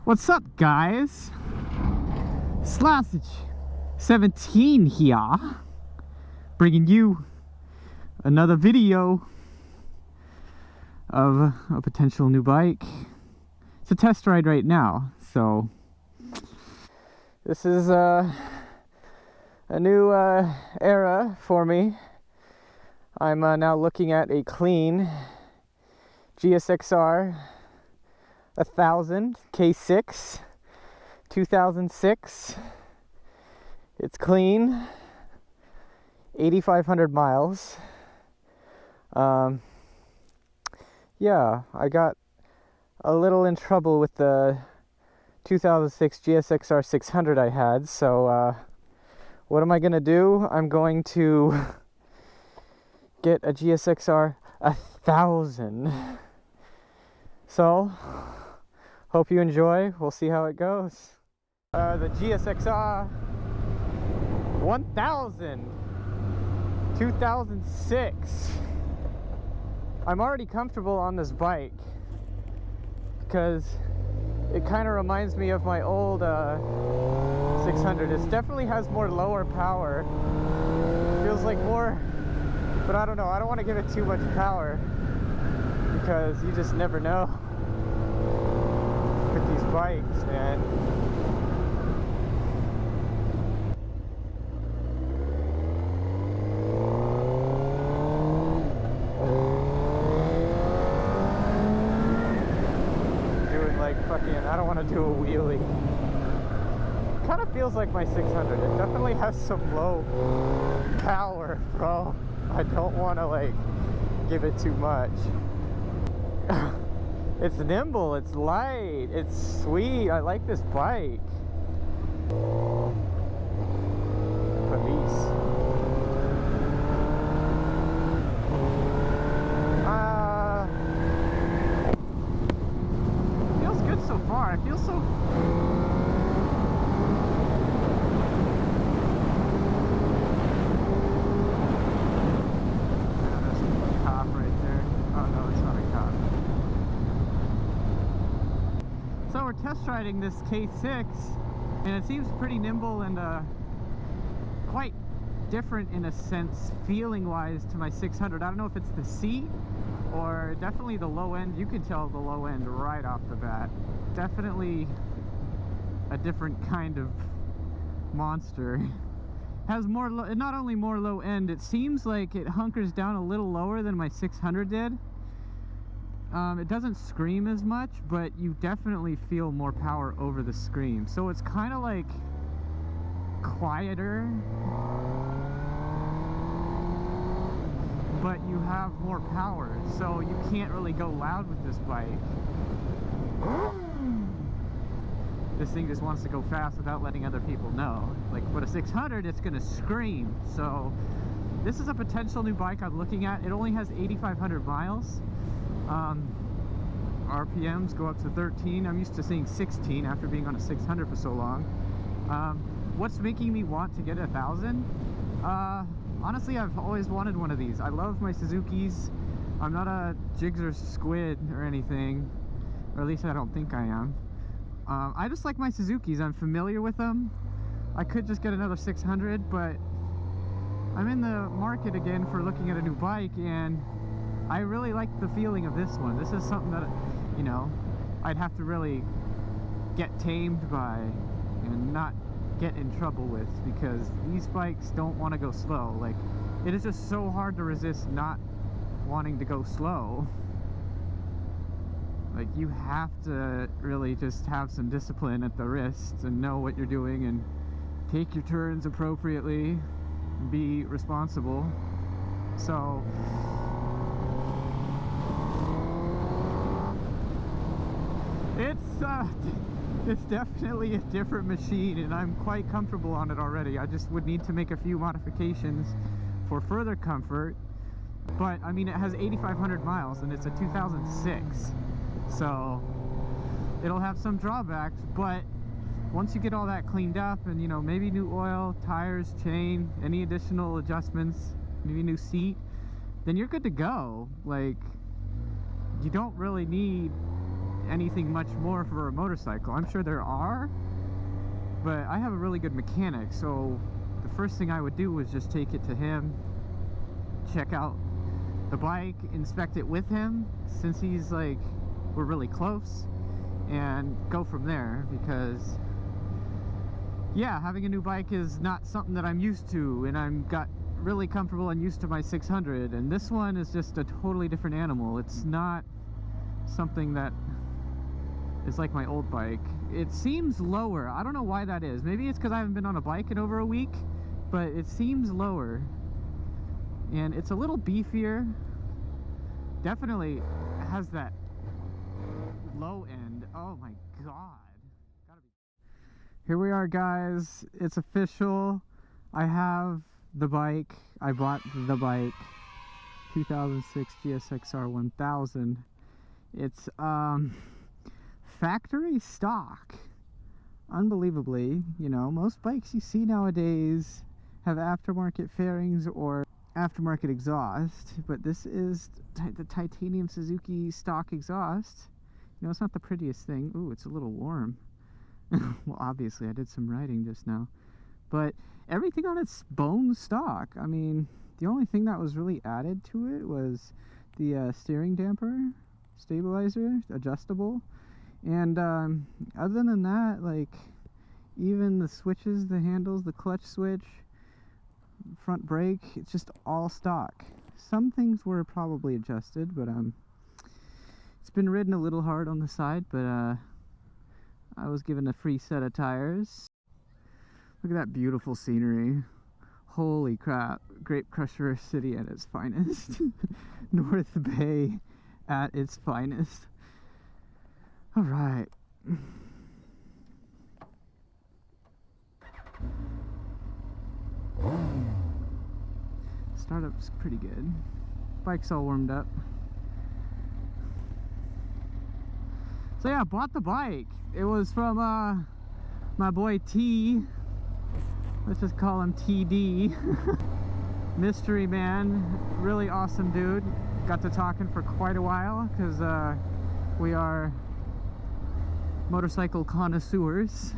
What's up, guys? Sausage 17 here, bringing you another video of a potential new bike. It's a test ride right now, so this is a new era for me. I'm now looking at a clean GSX-R1000 K6 2006. It's clean, 8,500 miles. Yeah, I got a little in trouble with the 2006 GSX-R600 I had, so what am I gonna do? I'm going to get a GSX-R1000. So, hope you enjoy. We'll see how it goes. The GSX-R1000 2006. I'm already comfortable on this bike because it kind of reminds me of my old 600. It definitely has more lower power. Feels like more, but I don't know. I don't want to give it too much power because you just never know with these bikes, man. I don't want to do a wheelie. Kind of feels like my 600. It definitely has some low power, bro. I don't want to like give it too much. It's nimble, it's light, it's sweet. I like this bike. Police. So far, I feel so. There's a cop right there. Oh no, it's not a cop. So we're test riding this K6, and it seems pretty nimble and quite different in a sense, feeling-wise, to my 600. I don't know if it's the seat or definitely the low end. You can tell the low end right off the bat. Definitely a different kind of monster. Has more not only more low end, it seems like it hunkers down a little lower than my 600 did. It doesn't scream as much, but you definitely feel more power over the scream. So it's kind of like quieter, but you have more power, so you can't really go loud with this bike. This thing just wants to go fast without letting other people know. Like, with a 600, it's gonna scream. So this is a potential new bike I'm looking at. It only has 8,500 miles. RPMs go up to 13. I'm used to seeing 16 after being on a 600 for so long. What's making me want to get 1,000? Honestly, I've always wanted one of these. I love my Suzukis. I'm not a jigs or squid or anything, or at least I don't think I am. I just like my Suzukis. I'm familiar with them. I could just get another 600, but I'm in the market again for looking at a new bike, and I really like the feeling of this one. This is something that, you know, I'd have to really get tamed by and not get in trouble with, because these bikes don't want to go slow. Like, it is just so hard to resist not wanting to go slow. Like, you have to really just have some discipline at the wrists and know what you're doing and take your turns appropriately, be responsible. So it's definitely a different machine, and I'm quite comfortable on it already. I just would need to make a few modifications for further comfort. But I mean, it has 8,500 miles and it's a 2006, so it'll have some drawbacks. But once you get all that cleaned up and, you know, maybe new oil, tires, chain, any additional adjustments, maybe new seat, then you're good to go. Like, you don't really need anything much more for a motorcycle. I'm sure there are, but I have a really good mechanic, so the first thing I would do was just take it to him, check out the bike, inspect it with him, since he's like, we're really close, and go from there. Because yeah, having a new bike is not something that I'm used to, and I'm got really comfortable and used to my 600, and this one is just a totally different animal. It's not something that is like my old bike. It seems lower. I don't know why that is. Maybe it's because I haven't been on a bike in over a week, but it seems lower, and it's a little beefier. Definitely has that low end. Oh my god. Gotta be. Here we are, guys. It's official. I have the bike. I bought the bike. 2006 GSX-R1000. It's factory stock. Unbelievably, you know, most bikes you see nowadays have aftermarket fairings or aftermarket exhaust, but this is the titanium Suzuki stock exhaust. You know, it's not the prettiest thing. Ooh, it's a little warm. Well, obviously I did some riding just now, but everything on it's bone stock. I mean, the only thing that was really added to it was the steering damper, stabilizer, adjustable, and other than that, like, even the switches, the handles, the clutch switch, front brake, it's just all stock. Some things were probably adjusted, but it's been ridden a little hard on the side, but I was given a free set of tires. Look at that beautiful scenery. Holy crap. Grape Crusher City at its finest. North Bay at its finest. Alright. Startup's pretty good. Bike's all warmed up. So yeah, I bought the bike. It was from my boy T. Let's just call him TD. Mystery man. Really awesome dude. Got to talking for quite a while because we are motorcycle connoisseurs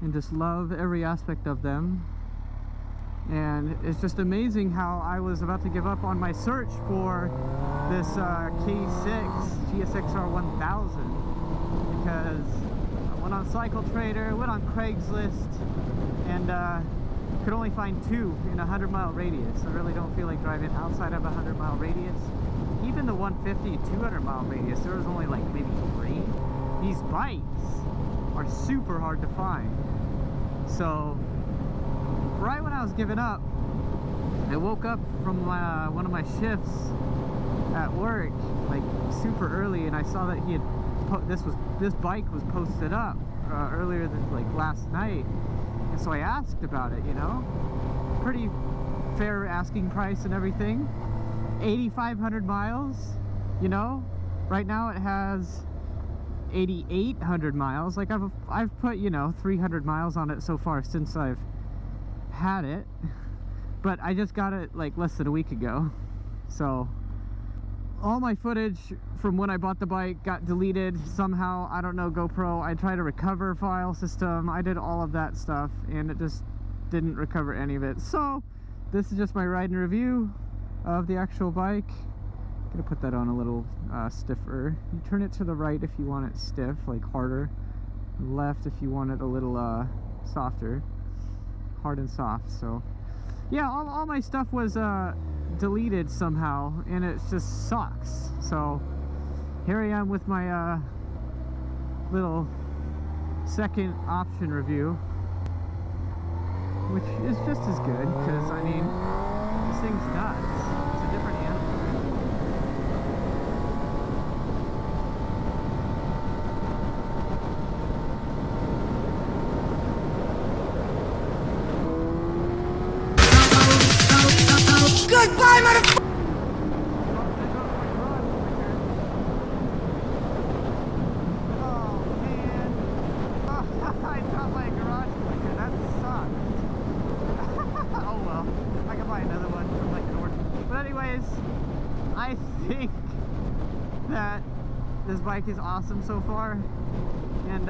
and just love every aspect of them. And it's just amazing how I was about to give up on my search for this K6 GSX-R1000 because I went on Cycle Trader, went on Craigslist, and could only find 2 in a 100-mile radius. I really don't feel like driving outside of a 100-mile radius. Even the 150, 200-mile radius, there was only like maybe 3. These bikes are super hard to find. So right when I was giving up, I woke up from one of my shifts at work, like super early, and I saw that he had this bike was posted up earlier than like last night, and so I asked about it. You know, pretty fair asking price and everything. 8,500 miles. You know, right now it has 8,800 miles. Like I've put, you know, 300 miles on it so far since I've had it, but I just got it like less than a week ago. So all my footage from when I bought the bike got deleted somehow. I don't know, GoPro. I tried to recover file system. I did all of that stuff and it just didn't recover any of it. So this is just my ride and review of the actual bike. I'm gonna put that on a little stiffer. You turn it to the right if you want it stiff, like harder. Left if you want it a little softer. Hard and soft. So yeah, all my stuff was deleted somehow, and it just sucks. So here I am with my little second option review, which is just as good, because I mean, this thing's nuts. It's a different animal. Goodbye, motherfucker! Oh man. Oh, I dropped my garage blinker. That sucks. Oh well. I can buy another one from like an order. But anyways, I think that this bike is awesome so far, and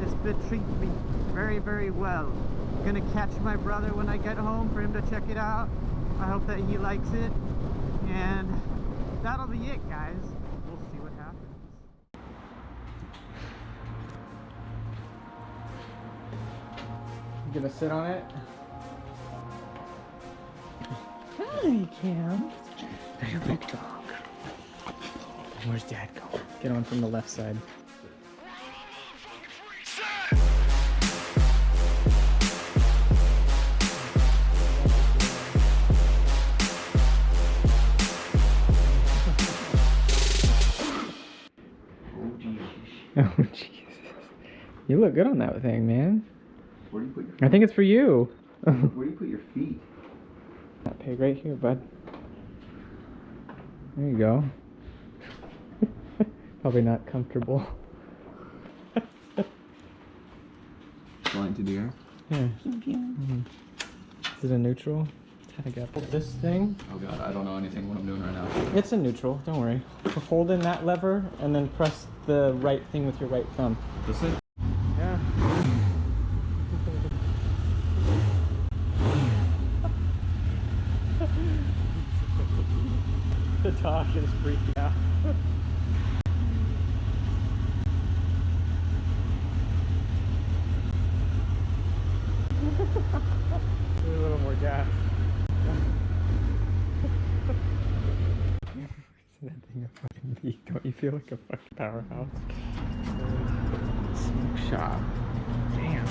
it's been treating me very, very well. I'm gonna catch my brother when I get home for him to check it out. I hope that he likes it, and that'll be it, guys. We'll see what happens. You gonna sit on it? Hi, Cam. You're a big dog. Where's Dad go? Get on from the left side. Oh, Jesus. You look good on that thing, man. Where do you put your feet? I think it's for you. Where do you put your feet? That pig right here, bud. There you go. Probably not comfortable. Flying to the air? Yeah. Mm-hmm. Is it a neutral? Tag up this thing. Oh god, I don't know anything what I'm doing right now. It's a neutral, don't worry. Hold in that lever and then press the right thing with your right thumb. This it? Yeah. The dog is freaking out. Do a little more gas. That thing a fucking beat. Don't you feel like a fucking powerhouse? Smoke shop. Damn.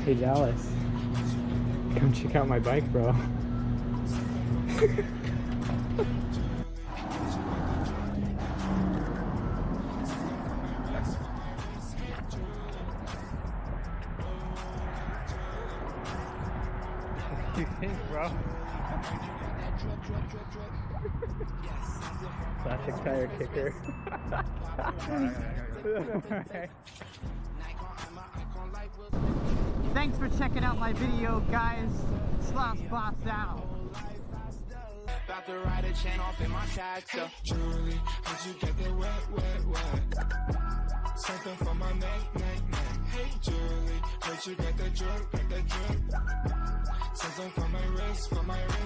Hey Dallas. Come check out my bike, bro. What do you think, bro? Classic tire kicker. Thanks for checking out my video, guys. Sloss Boss out. About to ride a chain off in my taxi. Julie, how'd you get the wet, wet, wet? Something for my neck, neck, neck. Hey, Julie, where'd you get the drip, get the drip? Something for my wrist, for my wrist.